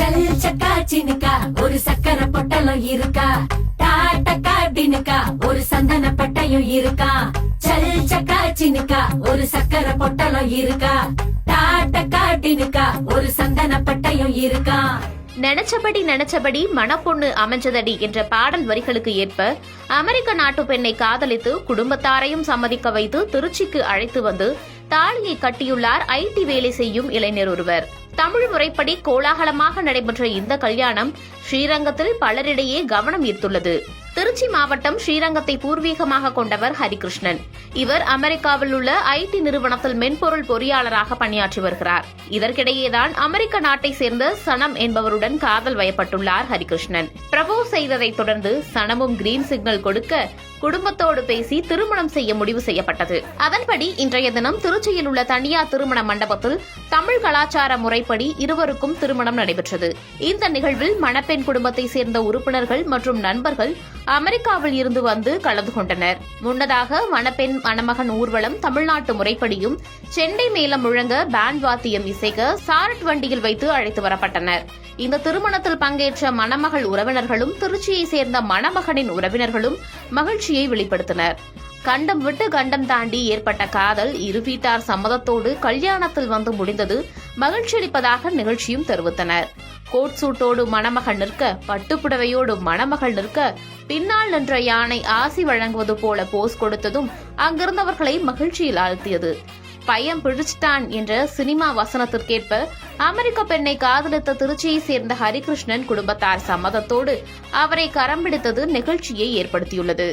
சல் சக்கா சினுக்கா ஒரு சக்கரை பொட்டலம் இருக்கா, டாட்டக்கா டினுக்கா ஒரு சந்தன பட்டையும் இருக்கா. சல் சக்கா சினுக்கா ஒரு சக்கரை பொட்டலம் இருக்கா, டாட்டக்கா டினுக்கா ஒரு சந்தன பட்டையும் இருக்கா. நினைச்சபடி மணப்பொண்ணு அமைஞ்சதடி என்ற பாடல் வரிகளுக்கு ஏற்ப அமெரிக்க நாட்டு பெண்ணை காதலித்து குடும்பத்தாரையும் சம்மதிக்க வைத்து திருச்சிக்கு அழைத்து வந்து தாலியை கட்டியுள்ளார் ஐடி வேலை செய்யும் இளைஞர் ஒருவர். தமிழ் முறைப்படி கோலாகலமாக நடைபெற்ற இந்த கல்யாணம் ஸ்ரீரங்கத்தில் பலரிடையே கவனம் ஈர்த்துள்ளது. திருச்சி மாவட்டம் ஸ்ரீரங்கத்தை பூர்வீகமாக கொண்டவர் ஹரிகிருஷ்ணன். இவர் அமெரிக்காவில் உள்ள ஐடி நிறுவனத்தில் மென்பொருள் பொறியாளராக பணியாற்றி வருகிறார். இதற்கிடையேதான் அமெரிக்க நாட்டை சேர்ந்த சனம் என்பவருடன் காதல் வயப்பட்டுள்ளார் ஹரிகிருஷ்ணன். ப்ரப்போஸ் செய்ததை தொடர்ந்து சனமும் கிரீன் சிக்னல் கொடுக்க குடும்பத்தோடு பேசி திருமணம் செய்ய முடிவு செய்யப்பட்டது. அதன்படி இன்றைய தினம் திருச்சியில் உள்ள தனியார் திருமண மண்டபத்தில் தமிழ் கலாச்சார முறைப்படி இருவருக்கும் திருமணம் நடைபெற்றது. இந்த நிகழ்வில் மணப்பெண் குடும்பத்தை சேர்ந்த உறுப்பினர்கள் மற்றும் நண்பர்கள் அமெரிக்காவில் இருந்து வந்து கலந்து கொண்டனர். முன்னதாக மணப்பெண் மணமகன் ஊர்வலம் தமிழ்நாட்டு முறைப்படியும் செண்டை மேளம் முழங்க பேண்ட் வாத்தியம் இசைக்க சாரட் வண்டியில் வைத்து அழைத்து வரப்பட்டனர். இந்த திருமணத்தில் பங்கேற்ற மணமகள் உறவினர்களும் திருச்சியை சேர்ந்த மணமகனின் உறவினர்களும் மகிழ்ச்சியை வெளிப்படுத்தினர். கண்டம் விட்டு கண்டம் தாண்டி ஏற்பட்ட காதல் இரு வீட்டார் சம்மதத்தோடு கல்யாணத்தில் வந்து முடிந்தது மகிழ்ச்சியளிப்பதாக நிகழ்ச்சியும் தெரிவித்தனர். கோட் சூட்டோடு மணமகன் நிற்க, பட்டுப்புடவையோடு மணமகள் நிற்க, பின்னால் நின்ற யானை ஆசி வழங்குவது போல போஸ் கொடுத்ததும் அங்கிருந்தவர்களை மகிழ்ச்சியில் ஆழ்த்தியது. பையன் பிடிச்சிட்டான் என்ற சினிமா வசனத்திற்கேற்ப அமெரிக்க பெண்ணை காதலித்த திருச்சியை சேர்ந்த ஹரிகிருஷ்ணன் குடும்பத்தார் சம்மதத்தோடு அவரை கரம் பிடித்தது நிகழ்ச்சியை ஏற்படுத்தியுள்ளது.